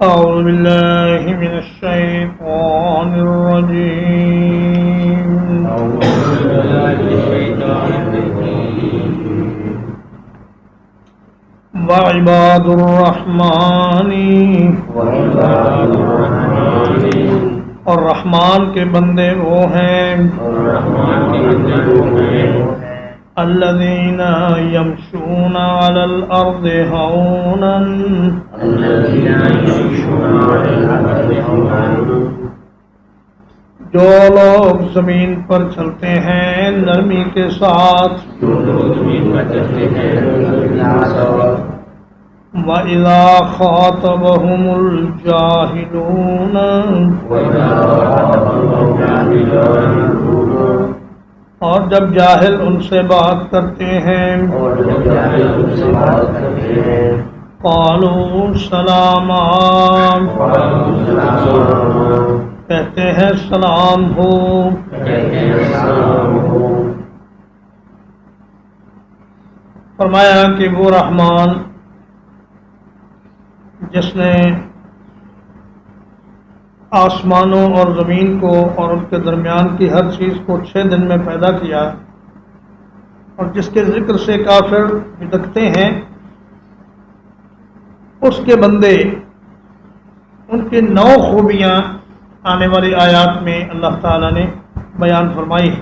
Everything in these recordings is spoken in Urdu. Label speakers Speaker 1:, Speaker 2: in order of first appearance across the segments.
Speaker 1: أعوذ بالله من الشيطان الرجيم وعباد الرحمن اور رحمان کے بندے وہ ہیں الذین یمشون علی الارض ہونا جو لوگ زمین پر چلتے ہیں نرمی کے ساتھ وَإِذَا خَاطَبَهُمُ الْجَاهِلُونَ اور جب جاہل ان سے بات کرتے ہیں قَالُوا سَلَامًا کہتے ہیں سلام ہو۔ فرمایا کہ وہ رحمان جس نے آسمانوں اور زمین کو اور ان کے درمیان کی ہر چیز کو 6 دن میں پیدا کیا اور جس کے ذکر سے کافر بھٹکتے ہیں، اس کے بندے ان کی 9 خوبیاں آنے والی آیات میں اللہ تعالیٰ نے بیان فرمائی ہے۔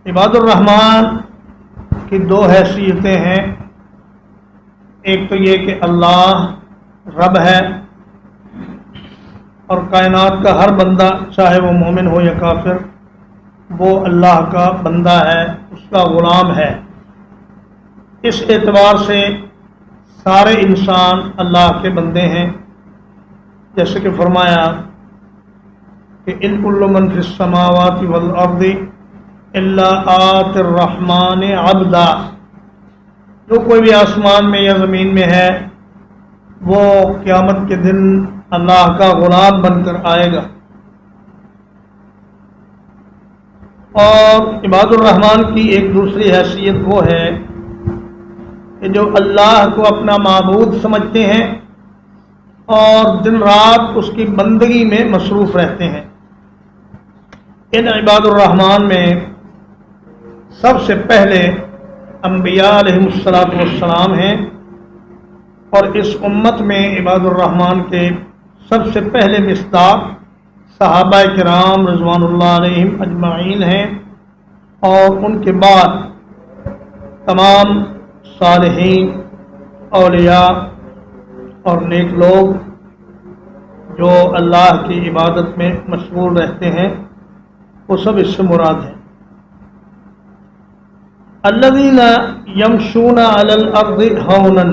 Speaker 1: عباد الرحمن کی 2 حیثیتیں ہیں، ایک تو یہ کہ اللہ رب ہے اور کائنات کا ہر بندہ چاہے وہ مومن ہو یا کافر وہ اللہ کا بندہ ہے، اس کا غلام ہے۔ اس اعتبار سے سارے انسان اللہ کے بندے ہیں، جیسے کہ فرمایا کہ ان کل من فی السماوات والارض الا آتی الرحمن عبدا، جو کوئی بھی آسمان میں یا زمین میں ہے وہ قیامت کے دن اللہ کا غلام بن کر آئے گا۔ اور عباد الرحمن کی ایک دوسری حیثیت وہ ہے کہ جو اللہ کو اپنا معبود سمجھتے ہیں اور دن رات اس کی بندگی میں مصروف رہتے ہیں۔ ان عباد الرحمن میں سب سے پہلے انبیاء علیہم السلام ہیں، اور اس امت میں عباد الرحمن کے سب سے پہلے مصداق صحابہ کرام رضوان اللہ علیہم اجمعین ہیں، اور ان کے بعد تمام صالحین، اولیاء اور نیک لوگ جو اللہ کی عبادت میں مشغول رہتے ہیں وہ سب اس سے مراد ہیں۔ الذین یمشون علی الارض ہونا،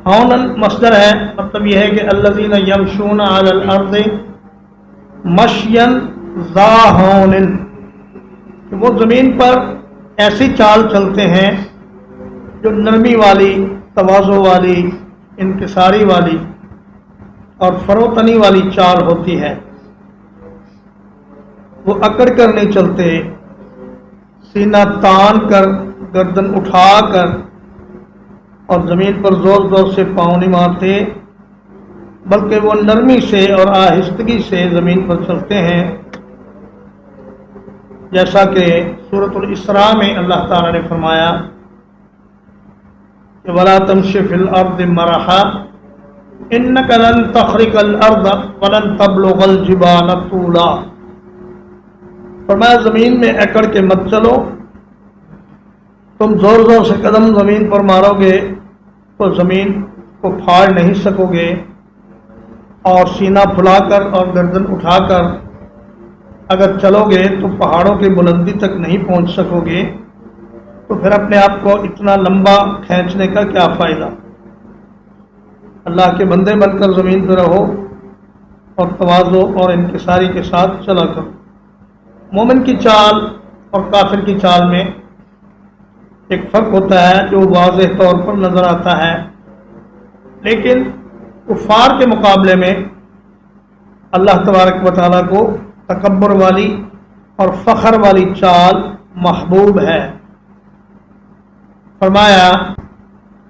Speaker 1: ہونن مصدر ہے، مطلب یہ ہے کہ الذین یمشون علی الارض مشیا ذا ہون، کہ وہ زمین پر ایسی چال چلتے ہیں جو نرمی والی، تواضع والی، انکساری والی اور فروتنی والی چال ہوتی ہے۔ وہ اکڑ کر نہیں چلتے، سینہ تان کر، گردن اٹھا کر اور زمین پر زور زور سے پاؤں نہیں مارتے، بلکہ وہ نرمی سے اور آہستگی سے زمین پر چلتے ہیں، جیسا کہ سورۃ الاسراء میں اللہ تعالیٰ نے فرمایا کہ وَلَا تَمْشِ فِي الْأَرْضِ مَرَحًا إِنَّكَ لَن تَخْرِقَ الْأَرْضَ وَلَن تَبْلُغَ الْجِبَالَ طُولًا، فرمایا زمین میں اکڑ کے مت چلو، تم زور زور سے قدم زمین پر مارو گے تو زمین کو پھاڑ نہیں سکو گے، اور سینہ پھلا کر اور گردن اٹھا کر اگر چلو گے تو پہاڑوں کی بلندی تک نہیں پہنچ سکو گے، تو پھر اپنے آپ کو اتنا لمبا کھینچنے کا کیا فائدہ۔ اللہ کے بندے بن کر زمین پہ رہو اور تواضع اور انکساری کے ساتھ چلا کرو۔ مومن کی چال اور کافر کی چال میں ایک فرق ہوتا ہے جو واضح طور پر نظر آتا ہے، لیکن کفار کے مقابلے میں اللہ تبارک و تعالیٰ کو تکبر والی اور فخر والی چال محبوب ہے۔ فرمایا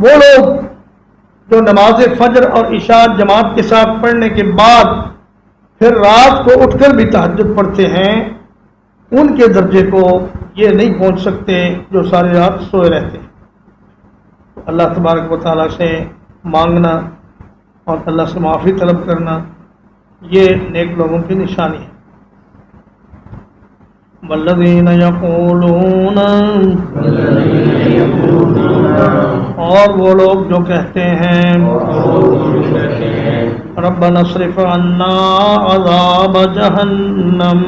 Speaker 1: وہ لوگ جو نماز فجر اور عشاء جماعت کے ساتھ پڑھنے کے بعد پھر رات کو اٹھ کر بھی تہجد پڑھتے ہیں، ان کے درجے کو یہ نہیں پہنچ سکتے جو ساری رات سوئے رہتے ہیں۔ تو اللہ تبارک و تعالیٰ سے مانگنا اور اللہ سے معافی طلب کرنا یہ نیک لوگوں کی نشانی ہے۔ والذین یقولون، اور وہ لوگ جو کہتے ہیں ربنا اصرف عنا عذاب جہنم،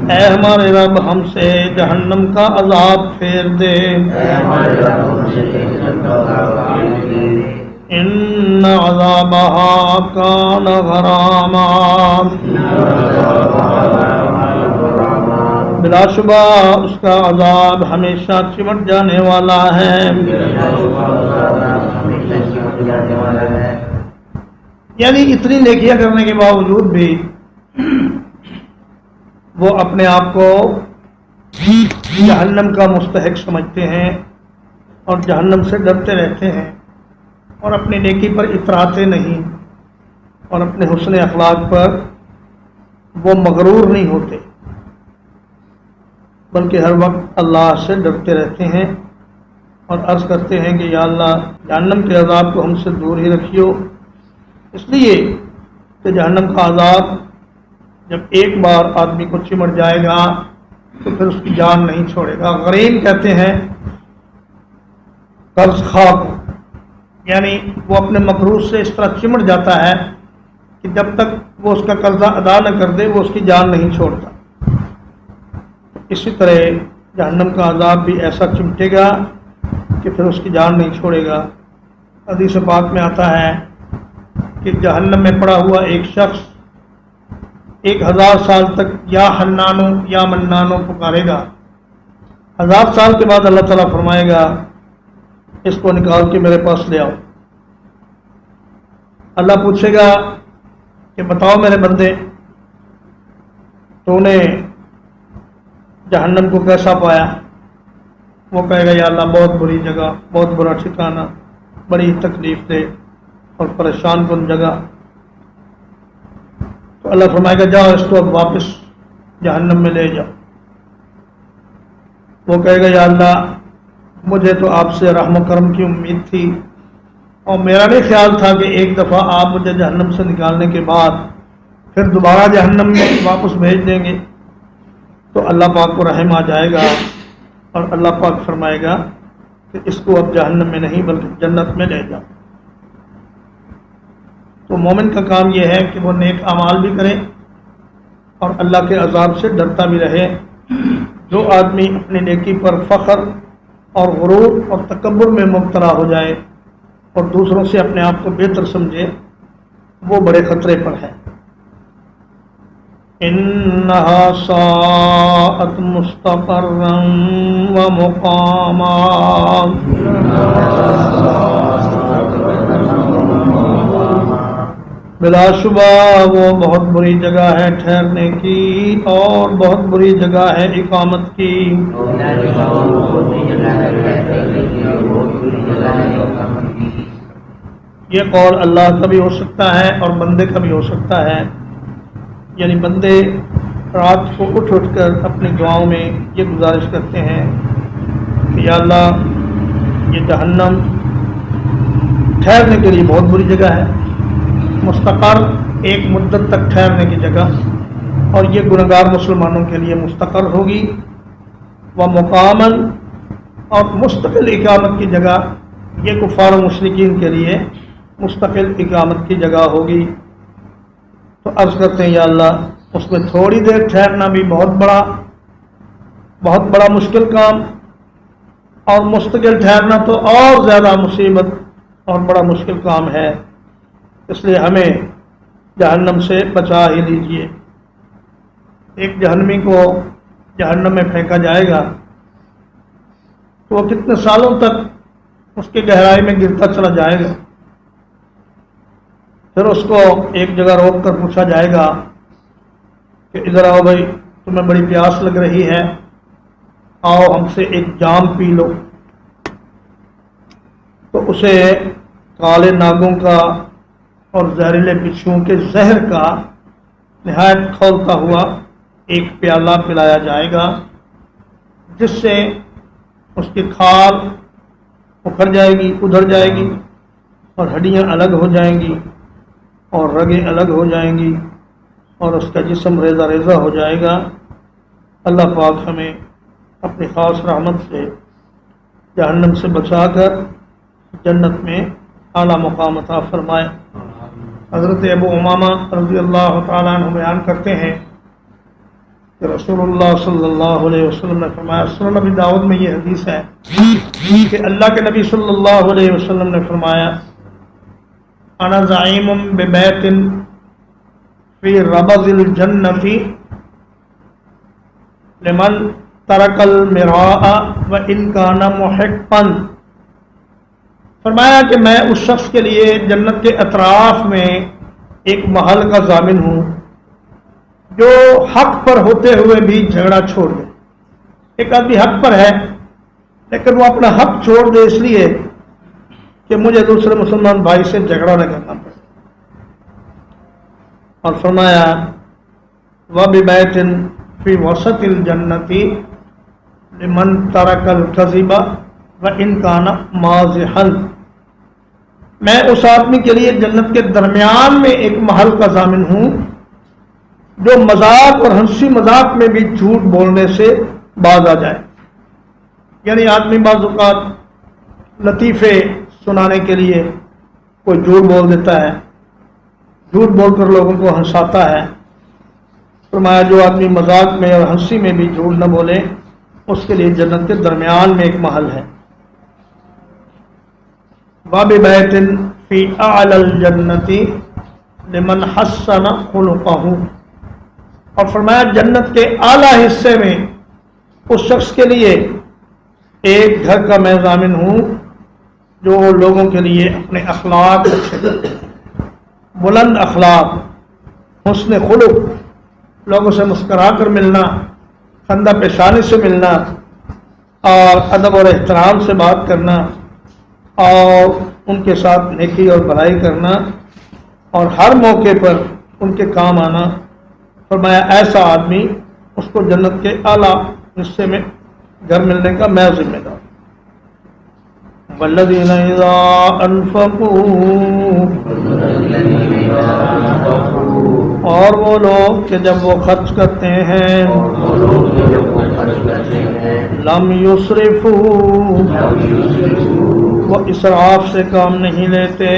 Speaker 1: اے ہمارے رب ہم سے جہنم کا عذاب پھیر دے، ان عذابها کان غراما، بلا شبہ اس کا عذاب ہمیشہ چمٹ جانے والا ہے۔ یعنی اتنی نیکیاں کرنے کے باوجود بھی وہ اپنے آپ کو جہنم کا مستحق سمجھتے ہیں اور جہنم سے ڈرتے رہتے ہیں، اور اپنی نیکی پر اتراتے نہیں، اور اپنے حسن اخلاق پر وہ مغرور نہیں ہوتے، بلکہ ہر وقت اللہ سے ڈرتے رہتے ہیں اور عرض کرتے ہیں کہ یا اللہ جہنم کے عذاب کو ہم سے دور ہی رکھیو، اس لیے کہ جہنم کا عذاب جب ایک بار آدمی کو چمٹ جائے گا تو پھر اس کی جان نہیں چھوڑے گا۔ غریم کہتے ہیں قرض خواہ کو، یعنی وہ اپنے مقروض سے اس طرح چمٹ جاتا ہے کہ جب تک وہ اس کا قرضہ ادا نہ کر دے وہ اس کی جان نہیں چھوڑتا۔ اسی طرح جہنم کا عذاب بھی ایسا چمٹے گا کہ پھر اس کی جان نہیں چھوڑے گا۔ حدیث پاک میں آتا ہے کہ جہنم میں پڑا ہوا ایک شخص 1000 سال تک یا حنانو یا منانو پکارے گا۔ 1000 سال کے بعد اللہ تعالیٰ فرمائے گا اس کو نکال کے میرے پاس لے آؤ۔ اللہ پوچھے گا کہ بتاؤ میرے بندے تو نے جہنم کو کیسا پایا؟ وہ کہے گا یا اللہ بہت بری جگہ، بہت برا ٹھکانہ، بڑی تکلیف دہ اور پریشان کن جگہ۔ تو اللہ فرمائے گا جاؤ اس کو اب واپس جہنم میں لے جاؤ۔ وہ کہے گا یا اللہ مجھے تو آپ سے رحم و کرم کی امید تھی، اور میرا بھی خیال تھا کہ ایک دفعہ آپ مجھے جہنم سے نکالنے کے بعد پھر دوبارہ جہنم میں واپس بھیج دیں گے۔ تو اللہ پاک کو رحم آ جائے گا اور اللہ پاک فرمائے گا کہ اس کو اب جہنم میں نہیں بلکہ جنت میں لے جاؤ۔ تو مومن کا کام یہ ہے کہ وہ نیک اعمال بھی کرے اور اللہ کے عذاب سے ڈرتا بھی رہے۔ جو آدمی اپنی نیکی پر فخر اور غرور اور تکبر میں مبتلا ہو جائے اور دوسروں سے اپنے آپ کو بہتر سمجھے وہ بڑے خطرے پر ہے۔ انہا ساءت مستقرا ومقاما، بلا شبہ وہ بہت بری جگہ ہے ٹھہرنے کی اور بہت بری جگہ ہے اقامت کی۔ یہ قول اللہ کا بھی ہو سکتا ہے اور بندے کا بھی ہو سکتا ہے، یعنی بندے رات کو اٹھ کر اپنی دعاؤں میں یہ گزارش کرتے ہیں کہ یا اللہ یہ جہنم ٹھہرنے کے لیے بہت بری جگہ ہے، مستقر ایک مدت تک ٹھہرنے کی جگہ، اور یہ گنہگار مسلمانوں کے لیے مستقر ہوگی، وہ مقامن اور مستقل اقامت کی جگہ یہ کفار و مشرکین کے لیے مستقل اقامت کی جگہ ہوگی۔ تو عرض کرتے ہیں یا اللہ اس میں تھوڑی دیر ٹھہرنا بھی بہت بڑا مشکل کام، اور مستقل ٹھہرنا تو اور زیادہ مصیبت اور بڑا مشکل کام ہے، اس لیے ہمیں جہنم سے بچا ہی لیجیے۔ ایک جہنمی کو جہنم میں پھینکا جائے گا تو وہ کتنے سالوں تک اس کی گہرائی میں گرتا چلا جائے گا، پھر اس کو ایک جگہ روک کر پوچھا جائے گا کہ ادھر آؤ بھائی تمہیں بڑی پیاس لگ رہی ہے، آؤ ہم سے ایک جام پی لو، تو اسے کالے ناگوں کا اور زہریلے بچھوؤں کے زہر کا نہایت کھولتا ہوا ایک پیالہ پلایا جائے گا، جس سے اس کی کھال اکھڑ جائے گی، ادھر جائے گی، اور ہڈیاں الگ ہو جائیں گی اور رگیں الگ ہو جائیں گی اور اس کا جسم ریزہ ریزہ ہو جائے گا۔ اللہ پاک ہمیں اپنی خاص رحمت سے جہنم سے بچا کر جنت میں اعلیٰ مقام عطا فرمائے۔ حضرت ابو امامہ رضی اللہ تعالیٰ عنہ بیان کرتے ہیں کہ رسول اللہ صلی اللہ علیہ وسلم نے فرمایا، سنن نبی داؤد میں یہ حدیث ہے کہ اللہ کے نبی صلی اللہ علیہ وسلم نے فرمایا، انا زعیم ببیت فی ربض الجنۃ لمن ترک المراء وان کان محقا۔ فرمایا کہ میں اس شخص کے لیے جنت کے اطراف میں ایک محل کا ضامن ہوں جو حق پر ہوتے ہوئے بھی جھگڑا چھوڑ دے۔ ایک آدمی حق پر ہے لیکن وہ اپنا حق چھوڑ دے اس لیے کہ مجھے دوسرے مسلمان بھائی سے جھگڑا نہ کرنا پڑے۔ اور فرمایا وَبِبَيْتٍ فِي وَسَطِ الْجَنَّةِ لِمَنْ تَرَكَ الْكَذِبَ وَإِنْ كَانَ مَازِحًا۔ میں اس آدمی کے لیے جنت کے درمیان میں ایک محل کا ضامن ہوں جو مذاق اور ہنسی مذاق میں بھی جھوٹ بولنے سے باز آ جائے۔ یعنی آدمی بعض اوقات لطیفے سنانے کے لیے کوئی جھوٹ بول دیتا ہے، جھوٹ بول کر لوگوں کو ہنساتا ہے۔ فرمایا جو آدمی مذاق میں اور ہنسی میں بھی جھوٹ نہ بولے اس کے لیے جنت کے درمیان میں ایک محل ہے۔ وَبِبَيْتٍ فِي أَعْلَى الْجَنَّةِ لِمَنْ حَسَّنَ خُلُقَهُ۔ اور فرمایا جنت کے اعلیٰ حصے میں اس شخص کے لیے ایک گھر کا میں ضامن ہوں جو لوگوں کے لیے اپنے اخلاق اچھے کرتے ہیں، بلند اخلاق، حسن خلق، لوگوں سے مسکرا کر ملنا، خندہ پیشانی سے ملنا اور ادب اور احترام سے بات کرنا اور ان کے ساتھ نیکی اور بھلائی کرنا اور ہر موقع پر ان کے کام آنا۔ فرمایا ایسا آدمی اس کو جنت کے اعلیٰ حصے میں گھر ملنے کا میں ذمہ دار۔ والذین اذا انفقوا، اور وہ لوگ کہ جب وہ خرچ کرتے ہیں، لم یسرفوا، وہ اسراف سے کام نہیں لیتے،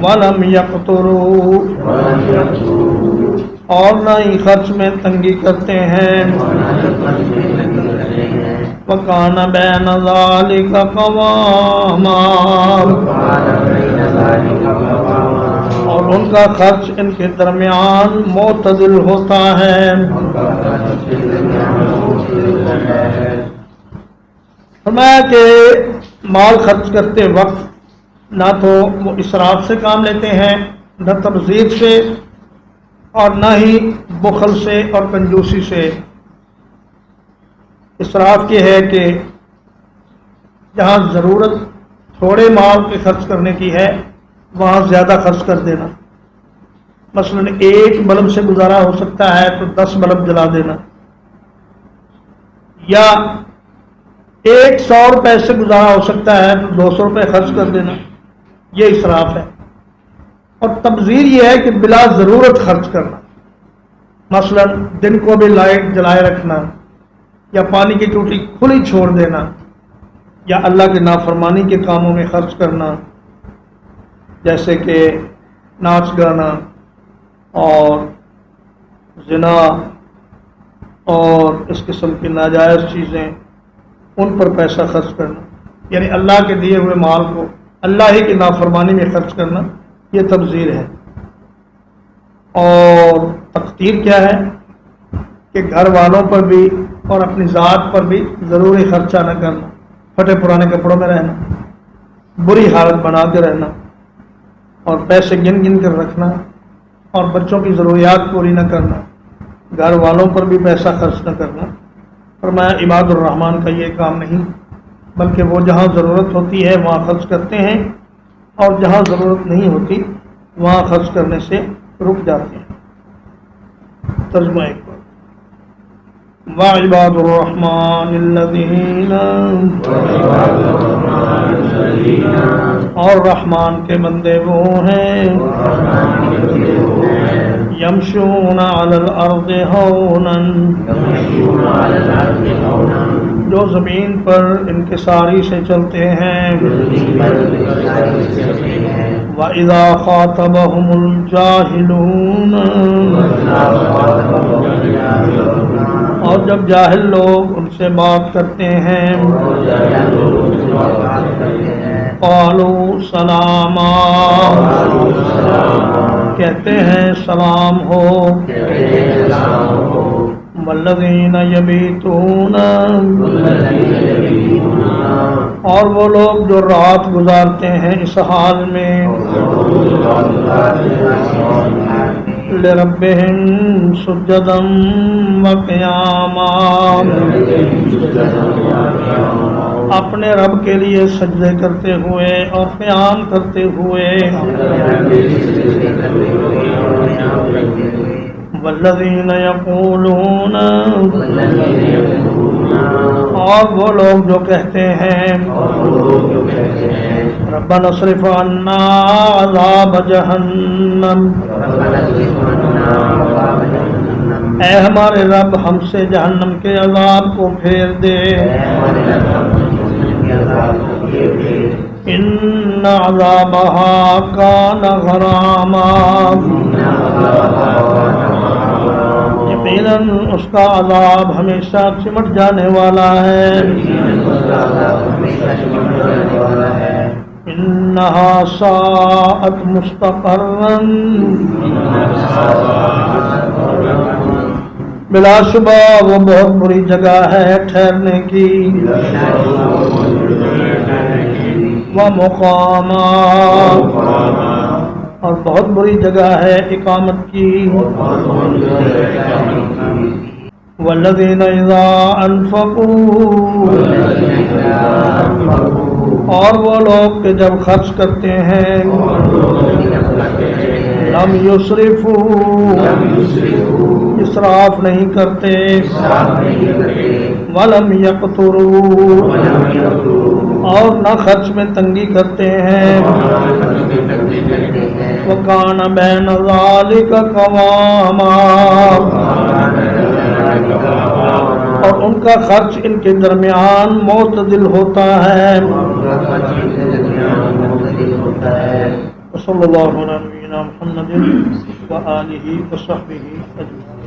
Speaker 1: ولم یقتروا، اور نہ ہی خرچ میں تنگی کرتے ہیں، وَكَانَ بَيْنَ ذَلِكَ قَوَامًا، اور ان کا خرچ ان کے درمیان معتدل ہوتا ہے۔ فرمایا کہ مال خرچ کرتے وقت نہ تو وہ اسراف سے کام لیتے ہیں، نہ تبذیر سے، اور نہ ہی بخل سے اور کنجوسی سے۔ اسراف یہ ہے کہ جہاں ضرورت تھوڑے مال کے خرچ کرنے کی ہے وہاں زیادہ خرچ کر دینا۔ مثلا ایک بلب سے گزارا ہو سکتا ہے تو 10 بلب جلا دینا، یا 100 روپے سے گزارا ہو سکتا ہے تو 200 روپے خرچ کر دینا، یہ اسراف ہے۔ اور تبذیر یہ ہے کہ بلا ضرورت خرچ کرنا، مثلا دن کو بھی لائٹ جلائے رکھنا، یا پانی کی ٹوٹی کھلی چھوڑ دینا، یا اللہ کی نافرمانی کے کاموں میں خرچ کرنا، جیسے کہ ناچ گانا اور زنا اور اس قسم کی ناجائز چیزیں، ان پر پیسہ خرچ کرنا، یعنی اللہ کے دیے ہوئے مال کو اللہ ہی کی نافرمانی میں خرچ کرنا، یہ تبذیر ہے۔ اور تقدیر کیا ہے کہ گھر والوں پر بھی اور اپنی ذات پر بھی ضروری خرچہ نہ کرنا، پھٹے پرانے کپڑوں میں رہنا، بری حالت بنا کے رہنا، اور پیسے گن گن کر رکھنا، اور بچوں کی ضروریات پوری نہ کرنا، گھر والوں پر بھی پیسہ خرچ نہ کرنا، فرمایا عباد الرحمن کا یہ کام نہیں، بلکہ وہ جہاں ضرورت ہوتی ہے وہاں خرچ کرتے ہیں، اور جہاں ضرورت نہیں ہوتی وہاں خرچ کرنے سے رک جاتے ہیں۔ ترجمہ ایک بار، وَعِبَادُ الرَّحْمَنِ الَّذِينَ، اور رحمان کے بندے وہ ہیں، یمشون علی الارض ہونا، جو زمین پر انکساری سے چلتے ہیں، وَإِذَا خَاطَبَهُمُ الْجَاهِلُونَ، اور جب جاہل لوگ ان سے بات کرتے ہیں، قالوا سلاما، کہتے ہیں سلام ہو، والذین یبیتون، اور وہ لوگ جو رات گزارتے ہیں اس حال میں، لربہم سجدا وقیاما، اپنے رب کے لیے سجدے کرتے ہوئے اور قیام کرتے ہوئے، والذین یقولون، اور وہ لوگ جو کہتے ہیں، ربنا اصرف عنا عذاب جہنم، اے ہمارے رب ہم سے جہنم کے عذاب کو پھیر دے، ان عذابها کان غراما، یقیناً اس کا عذاب ہمیشہ سمٹ جانے والا ہے، انہا ساءت مستقرا، بلا شبہ وہ بہت بری جگہ ہے ٹھہرنے کی، ومقاما، اور بہت بری جگہ ہے اقامت کی، والذین اذا انفقوا، اور وہ لوگ کہ جب خرچ کرتے ہیں، لم یسرفوا، اسراف نہیں کرتے، ولم یقتروا، اور نہ خرچ میں تنگی کرتے ہیں، وکان بین ذالک قواما، اور ان کا خرچ ان کے درمیان معتدل ہوتا ہے۔ صلی اللہ علیہ وسلم محمد وآلہ وصحبہ اجمعین۔